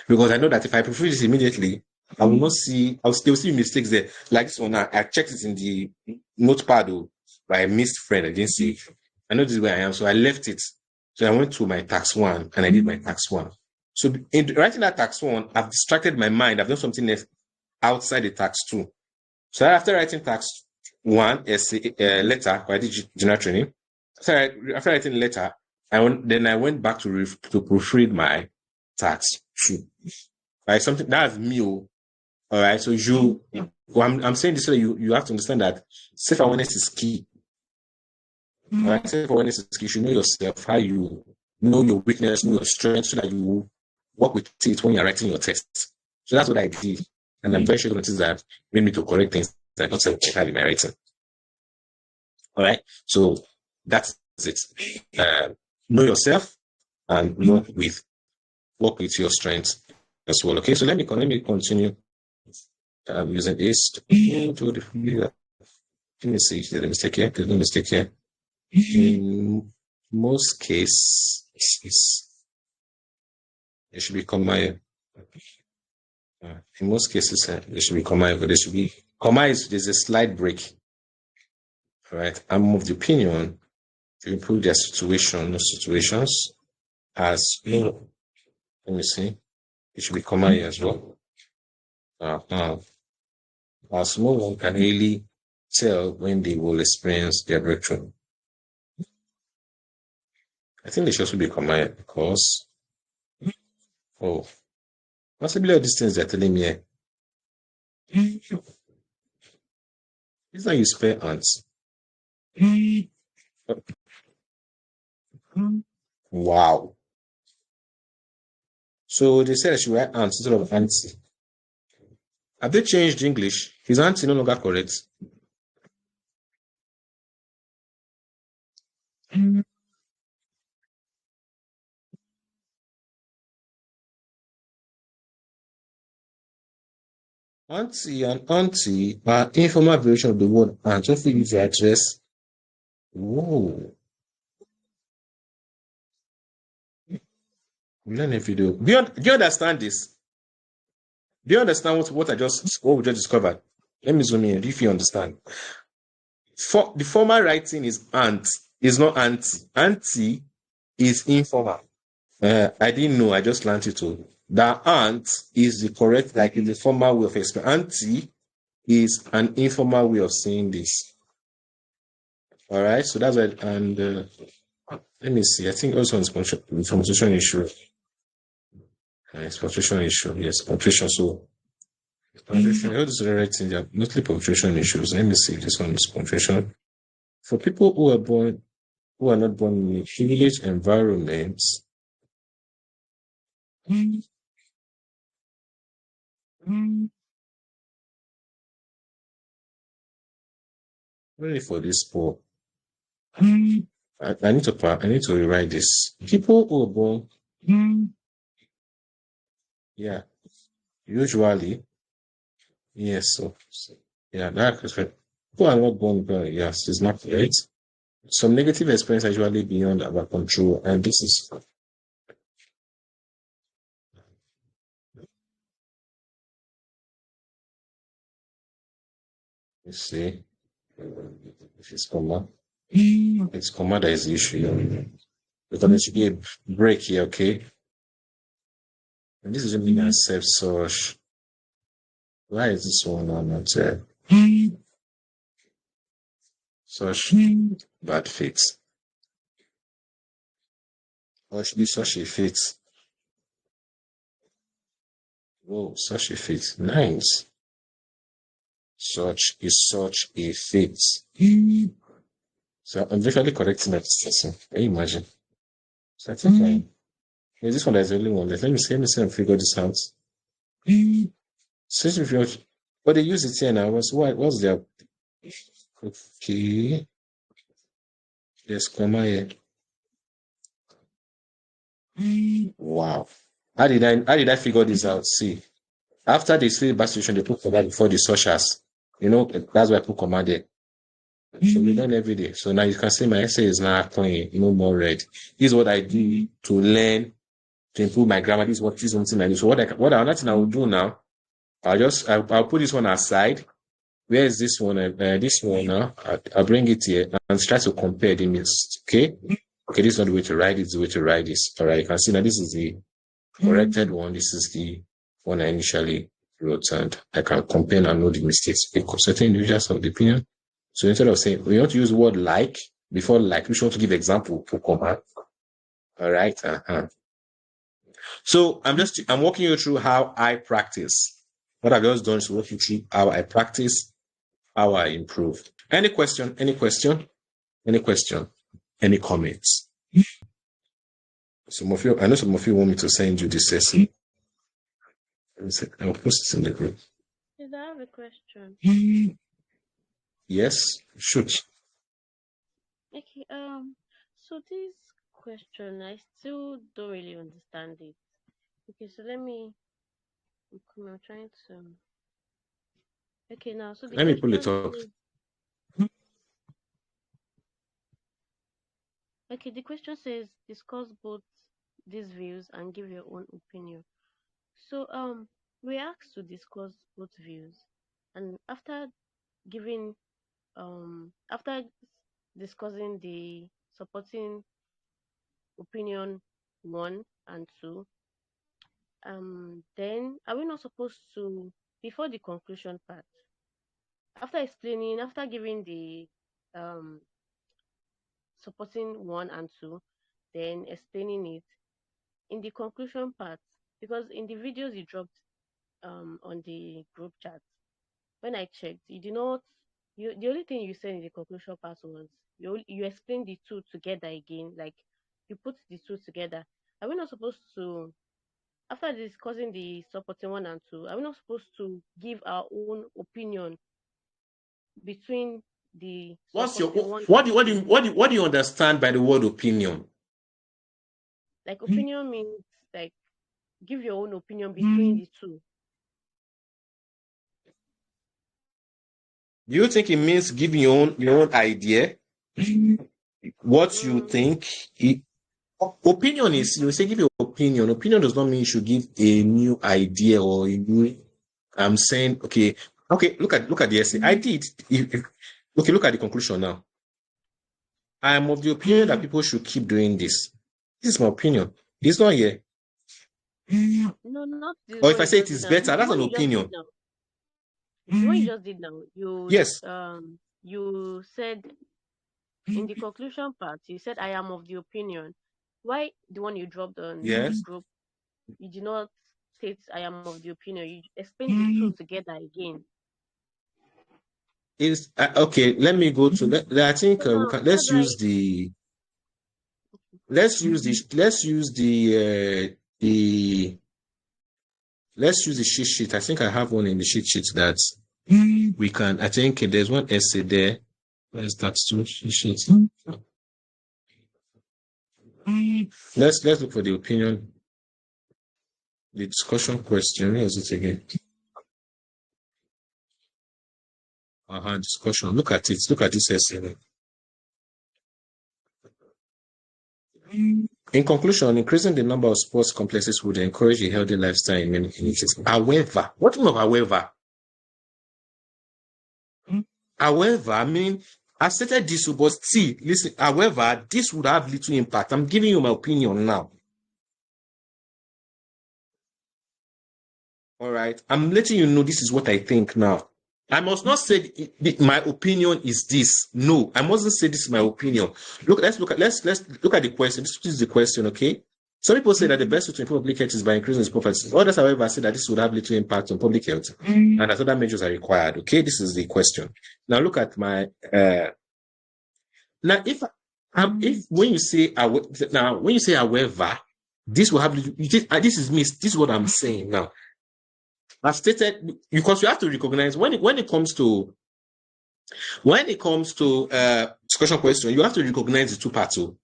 because I know that if I proofread it immediately, I will not see. They'll see mistakes there. Like this one, I checked it in the notepad, but I missed friend. I didn't see it. I know this is where I am, so I left it. So I went to my tax 1 and I did my tax 1. So in writing that tax 1, I've distracted my mind. I've done something else outside the tax 2. So after writing tax 1 essay letter, I did general training. After writing the letter, I went back to proofread my tax 2. Like something that's me. All right. So I'm saying this so that you have to understand that self-awareness is key. All right. Self-awareness is key. You should know yourself, how you know your weakness, know your strengths, so that you work with it when you're writing your tests. So that's what I did. And I'm very sure you notice that made me to correct things that not have in my writing. All right. So that's it. Know yourself and work with your strengths as well. Okay. So let me continue using this. Let me see if there's a mistake here. There's no mistake here. In most cases, it should be comma. In most cases, there should be comma, but there should be comma there's a slight break. All right. I'm of the opinion to improve their situations as let me see. It should be comma here as well. As no one can really tell when they will experience their breakthrough. I think they should also be comma here because possibly all these things they're telling me here. It's not you spell ants. Wow. So they said I should write ants instead of auntie. Have they changed English? Is auntie no longer correct? Auntie and auntie are informal variation of the word aunt. Don't use the address. Whoa. We learn a video. Do you understand this? Do you understand what we just discovered? Let me zoom in if you understand. The formal writing is aunt, is not auntie. Auntie is informal. I didn't know, I just learned it too. The aunt is the correct, like in the formal way of explaining. Auntie is an informal way of saying this. All right, so that's it. And let me see. I think also on punctuation issue. It's punctuation issue. Yes, punctuation. So punctuation. All these writing, they are mostly punctuation issues. Let me see. This one is punctuation. For people who are not born in a privileged environments. Really for this poor. I need to rewrite this. People who are born, yeah, usually, yes. So yeah, that's right. People are not born, yes, it's not right. Some negative experience are usually beyond our control, and this is, you see, if it's comma that is the issue here. Because there should be a break here, okay? And this is only accept such. Why is this one not such bad fit? Or it should be such a fit. Whoa, such a fit. Nice. Such is such a fit. So I'm visually correcting that. Can you imagine? So I think this one is the only one. Let me see and figure this out. Search if you but they use it here now. What's their okay? Yes, comma here. Wow. How did I figure this out? See, after the three bar situation, they put comma before the socials. You know, that's why I put comma there. So we learn every day. So now you can see my essay is now clean, no more red. This is what I do to learn, to improve my grammar. This is something I do. So another thing I will do now, I'll put this one aside. Where is this one? This one now, I'll bring it here and try to compare the miss. Okay? Okay, this is not the way to write it, it's the way to write this. All right, you can see now this is the corrected one. This is the one I initially wrote, and I can compare and know the mistakes because certain individuals have the opinion. So instead of saying we want to use word like before like, we should want to give example for command. All right. So I'm walking you through how I practice. What I've just done is walk you through how I practice, how I improve. Any question? Any question? Any question? Any comments? Some of you, I know some of you want me to send you this essay. I'll post it in the group. Did I have a question? Yes, shoot. Okay, so this question, I still don't really understand it. Okay, so I'm trying to. Okay, now, so the Let me pull it question up. says, okay, the question says, discuss both these views and give your own opinion. So, we asked to discuss both views, and giving, after discussing the supporting opinion 1 and 2, then are we not supposed to, before the conclusion part, after giving the um supporting 1 and 2, then explaining it in the conclusion part, because in the videos you dropped on the group chat, when I checked, you did not. The only thing you said in the conclusion part was you explained the two together again, like you put the two together. Are we not supposed to, after discussing the supporting 1 and 2, are we not supposed to give our own opinion between the What's your supporting one what and do you what do two? you what do you, what do you understand by the word opinion? Like opinion means like give your own opinion between the two. Do you think it means giving your own idea? What you Mm, think? Opinion is, you say give your opinion. Opinion does not mean you should give a new idea or a new. I'm saying okay. Look at the essay. I did. Okay, look at the conclusion now. I am of the opinion that people should keep doing this. This is my opinion. It's not here. no, not the Or if one I you say it just did is now. better, The that's one an you just did opinion. now. The one you just did now. Yes. You said in the conclusion part, you said I am of the opinion. Why the one you dropped on the Yes. group, you did not state I am of the opinion. You explained the two together again. Is okay. Let me go to. I think So we now can. that's why. The let's use the cheat sheet. I think I have one in the cheat sheet that we can. I think there's one essay there. Where's that cheat sheet? Let's look for the opinion. The discussion question. Where is it again? Discussion. Look at it. Look at this essay. In conclusion, increasing the number of sports complexes would encourage a healthy lifestyle in many communities. However, what do you mean of however? However, I mean, I stated this, but see, listen, however, this would have little impact. I'm giving you my opinion now. All right. I'm letting you know this is what I think now. I must not say my opinion is this. No, I mustn't say this is my opinion. Let's look at the question. This is the question, okay? Some people say that the best way to improve public health is by increasing its profits. Others, however, say that this would have little impact on public health and that other measures are required. Okay, this is the question. Now look at my now if when you say however, this will have this is me. This is what I'm saying now. I've stated because you have to recognize when it comes to discussion question, you have to recognize the two parts. So,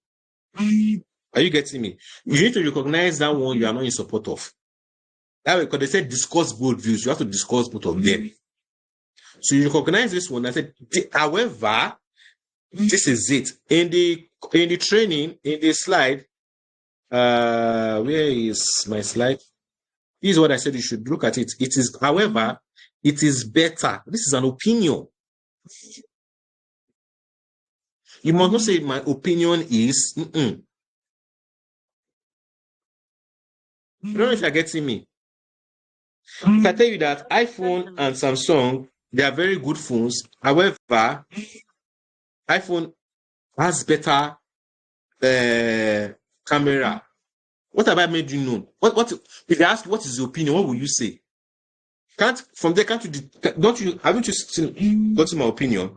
are you getting me? You need to recognize that one you are not in support of. That way, because they said discuss both views, you have to discuss both of them. So you recognize this one. I said, however, this is it. In the training, in the slide, where is my slide? This is what I said you should look at it. It is, however, it is better. This is an opinion. You must not say my opinion is. I don't know if you're getting me. If I tell you that iPhone and Samsung, they are very good phones. However, iPhone has better camera. What have I made you know? What if they ask you what is your opinion, what will you say? From there, can't you, haven't you still gotten my opinion?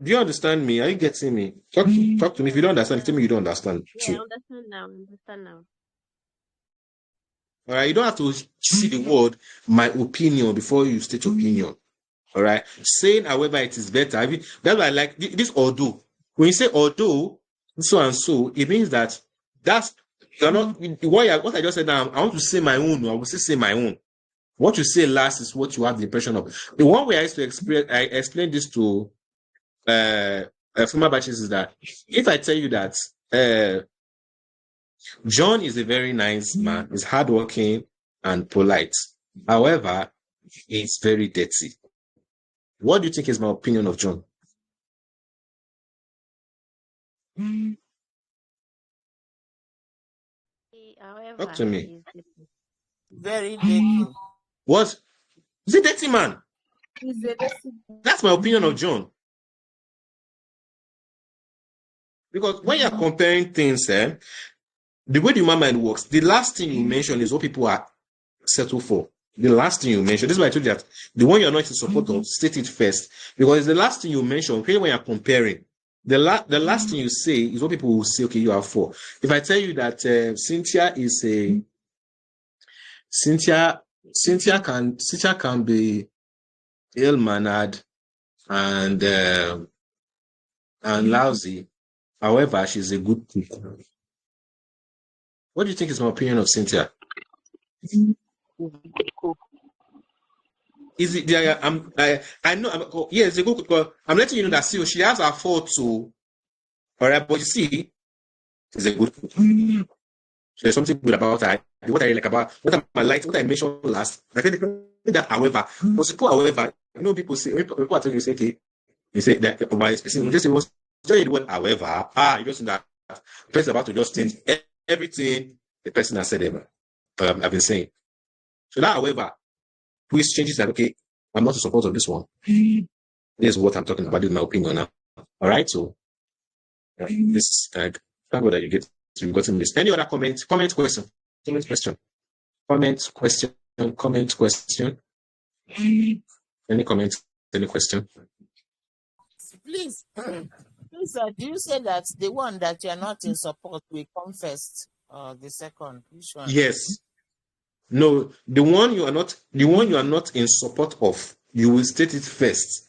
Do you understand me? Are you getting me? Talk to me. If you don't understand, tell me you don't understand Yeah, I too. understand now. I understand now. All right, you don't have to see the word my opinion before you state your opinion. All right, saying however it is better. I mean, that's why I like this although. When you say although so and so, it means that that's you're not what I just said now. I want to say my own. I will still say my own. What you say last is what you have the impression of. The one way I used to explain, I explained this to former batches is that if I tell you that John is a very nice man, he's hardworking and polite. However, he's very dirty. What do you think is my opinion of John? Talk However, to me. is different. Very dirty. What? He's a dirty man. Is a That's my opinion of John. Because when you're comparing things, the way the human mind works, the last thing you mention is what people are settled for. The last thing you mention. This is why I told you that the one you're not in support of, state it first. Because it's the last thing you mention, okay, when you're comparing. The last thing you say is what people will say, okay, you are for. If I tell you that Cynthia can be ill-mannered and lousy. However, she's a good cook. What do you think is my opinion of Cynthia? Is it? Yeah, I know. Yeah, it's a good cook. I'm letting you know that she has her faults too. All right, but you see, she's a good cook. There's something good about her. What I like about what I mentioned last. I think that, however, however, people say people are telling you say, okay, you say that by specific, just say the word however, you just know that the person about to just change everything the person has said ever. I've been saying. So that however, please changes that okay, I'm not in support of this one. This is what I'm talking about, this is my opinion now. All right, so this thank God that you've gotten this. Any other comment, question, comment question. Any comment, any question? Please, sir, do you say that the one that you are not in support will come first, or the second? Which one? Yes. No, the one you are not in support of, you will state it first.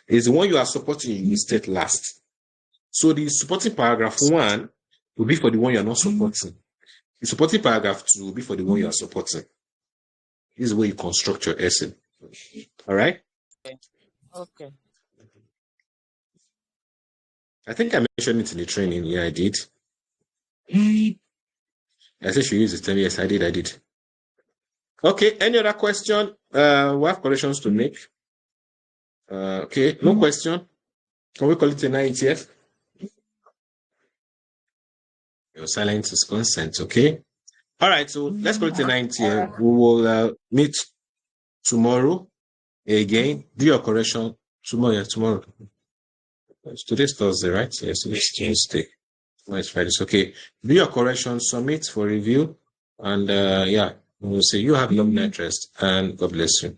Is the one you are supporting, you will state last. So the supporting paragraph 1 will be for the one you are not supporting. The supporting paragraph 2 will be for the one you are supporting. This is where you construct your essay. All right? Okay. I think I mentioned it in the training. Yeah, I did. I said she used the term. Yes, I did. Okay, any other question? We have corrections to make. Okay, no question. Can we call it a 90th? Your silence is consent, okay? All right, so let's call it a 90th. We will meet tomorrow again. Do your correction tomorrow. Yeah, tomorrow. Today's Thursday, right? Yes, today's Tuesday. No, it's Friday. Okay. Do your correction, submit for review, and yeah, we'll see. You have long night rest, and God bless you.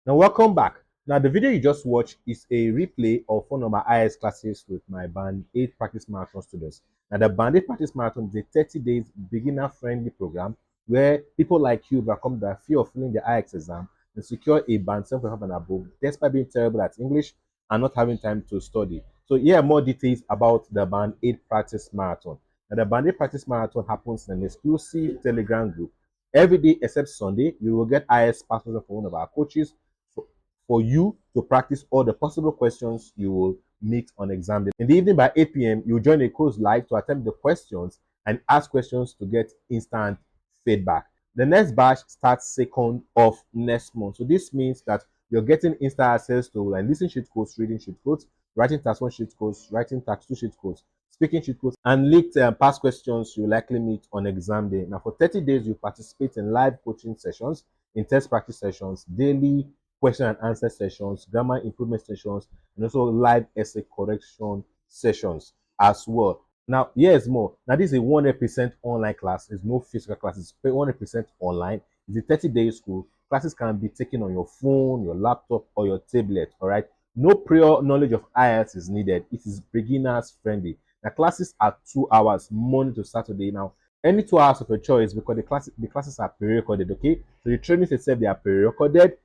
Now, welcome back. Now, the video you just watched is a replay of one of my IELTS classes with my Band 8 Practice Marathon students. Now, the Band 8 Practice Marathon is a 30 days beginner-friendly program where people like you overcome the fear of failing the IELTS exam and secure a Band 7.5 and above, despite being terrible at English and not having time to study. So, here are more details about the Band 8 Practice Marathon. Now, the Band 8 Practice Marathon happens in an exclusive Telegram group. Every day except Sunday, you will get IELTS password from one of our coaches for you to practice all the possible questions you will meet on exam day. In the evening by 8 p.m., you join a course live to attempt the questions and ask questions to get instant feedback. The next batch starts 2nd of next month. So this means that you're getting instant access to like listening sheet codes, reading sheet codes, writing task 1 sheet codes, writing task 2 sheet codes, speaking sheet codes, and leaked past questions you likely meet on exam day. Now, for 30 days, you participate in live coaching sessions, in test practice sessions, daily question and answer sessions, grammar improvement sessions, and also live essay correction sessions as well. Now, here's more. Now, this is a 100% online class. There's no physical classes. 100% online. It's a 30-day school. Classes can be taken on your phone, your laptop, or your tablet. All right. No prior knowledge of IELTS is needed. It is beginners friendly. Now, classes are 2 hours, Monday to Saturday. Now, any 2 hours of your choice because the classes are pre-recorded. Okay, so the trainings itself they are pre-recorded.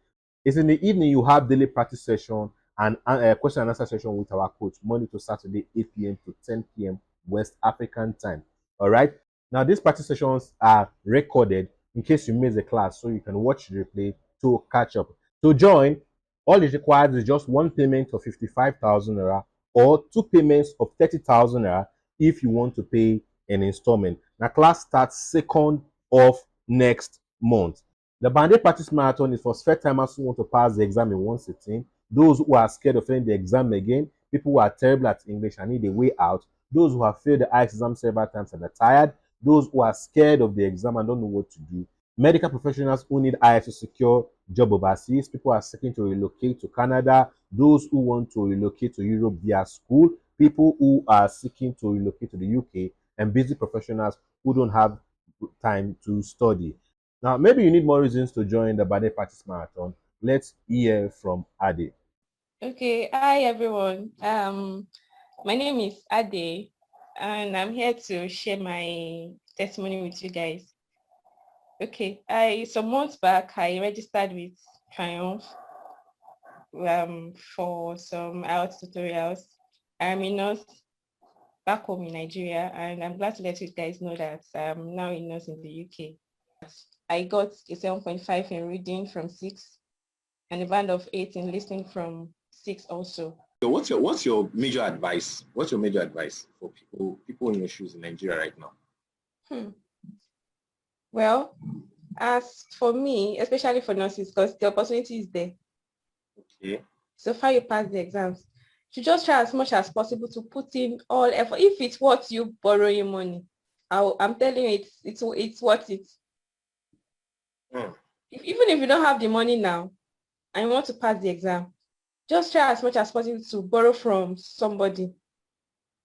It's in the evening you have daily practice session and question and answer session with our coach Monday to Saturday 8 p.m. to 10 p.m. West African time. All right. Now these practice sessions are recorded in case you miss the class, so you can watch the replay to catch up. To join, all it requires is just one payment of 55,000 naira or two payments of 30,000 naira if you want to pay an installment. Now class starts 2nd of next month. The Band-Aid practice marathon is for first timers who want to pass the exam in one sitting, those who are scared of failing the exam again, people who are terrible at English and need a way out, those who have failed the IELTS exam several times and are tired, those who are scared of the exam and don't know what to do, medical professionals who need IELTS to secure job overseas, people who are seeking to relocate to Canada, those who want to relocate to Europe via school, people who are seeking to relocate to the UK, and busy professionals who don't have time to study. Now, maybe you need more reasons to join the Bade Practice Marathon. Let's hear from Ade. Okay, hi everyone. My name is Ade, and I'm here to share my testimony with you guys. Okay, some months back I registered with Triumph for some IELTS tutorials. I'm a nurse back home in Nigeria, and I'm glad to let you guys know that I'm now a nurse in the UK. I got a 7.5 in reading from 6 and a band of 8 in listening from 6 also. So what's your major advice? What's your major advice for people in your shoes in Nigeria right now? Well, as for me, especially for nurses, because the opportunity is there. Okay. So far you pass the exams. You just try as much as possible to put in all effort. If it's worth you borrowing money, I'm telling you, it's worth it. Even if you don't have the money now and you want to pass the exam, just try as much as possible to borrow from somebody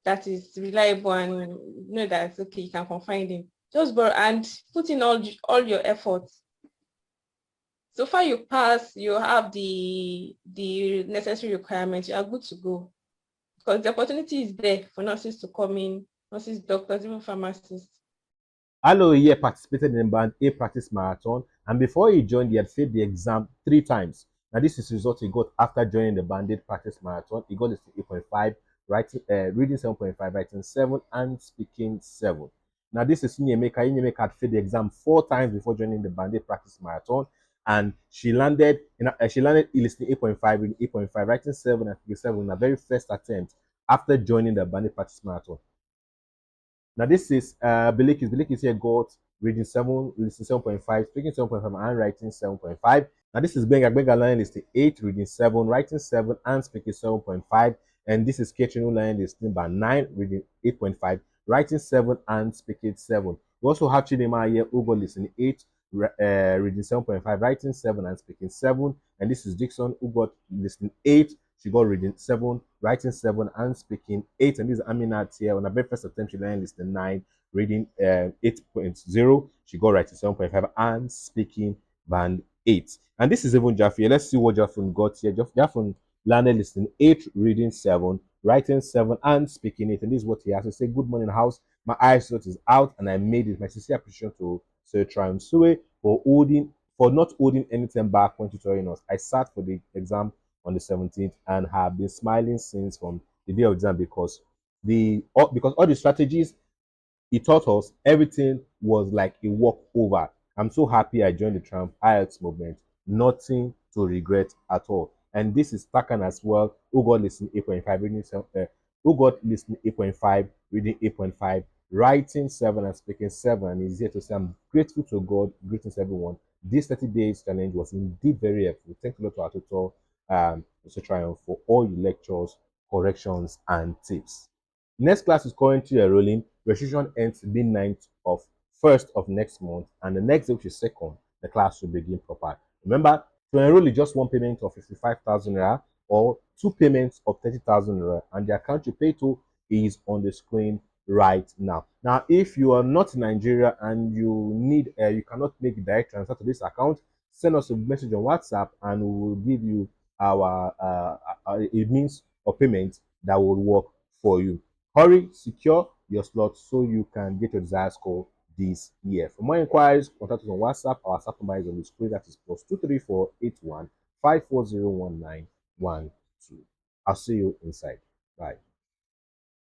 that is reliable and know that okay, you can confide in. Just borrow and put in all your efforts. So far you pass, you have the necessary requirements, you are good to go. Because the opportunity is there for nurses to come in, nurses, doctors, even pharmacists. Alo here participated in the Band-Aid Practice Marathon, and before he joined, he had failed the exam 3 times. Now, this is the result he got after joining the Band-Aid Practice Marathon. He got 8.5, reading 7.5, writing 7, and speaking 7. Now, this is Nyemeka. Nyemeka had failed the exam 4 times before joining the Band-Aid Practice Marathon, and she landed listening 8.5, reading 8.5, writing 7, and speaking 7 in her very first attempt after joining the Band-Aid Practice Marathon. Now this is Belikis. Belikis here got reading 7, listening 7.5, speaking 7.5, and writing 7.5. Now this is Benga. Benga line listing 8, reading 7, writing 7, and speaking 7.5. And this is Ketchinu line listing by 9, reading 8.5, writing 7, and speaking 7. We also have Chidema here who got listening 8, reading 7.5, writing 7, and speaking 7. And this is Dixon who got listening 8. She got reading 7, writing 7, and speaking 8. And this is Aminat here. On her very first attempt, she learned listening 9, reading 8.0. She got writing 7.5 and speaking band 8. And this is even Jaffe. Let's see what Jaffun got here. Jaffun landed listening 8, reading 7, writing 7, and speaking 8. And this is what he has to say. Good morning, house. My eyes is out, and I made it. My sincere appreciation to Sir Triumph Sue for not holding anything back when tutoring us. I sat for the exam on the 17th and have been smiling since from the day of exam because all the strategies he taught us, everything was like a walkover. I'm so happy I joined the Triumph IELTS movement. Nothing to regret at all. And this is Takan as well, who got listening 8.5, who got listening 8.5, reading 8.5, writing 7 and speaking 7. And he's here to say, I'm grateful to God. Greetings, everyone. This 30 days challenge was indeed very helpful. Thanks a lot to our tutor, Mr. Triumph, for all your lectures, corrections, and tips. Next class is currently enrolling. Registration ends midnight of 1st of next month, and the next day, which is 2nd, the class will begin proper. Remember, to enroll is just one payment of 55,000 naira or two payments of 30,000 naira, and the account you pay to is on the screen right now. Now, if you are not in Nigeria and you need, you cannot make direct transfer to this account, send us a message on WhatsApp and we will give you our a means of payment that will work for you. Hurry, secure your slot so you can get your desired score this year. For more inquiries, contact us on WhatsApp. Our WhatsApp number is on the screen. That is +23481 5401912. I'll see you inside. Bye.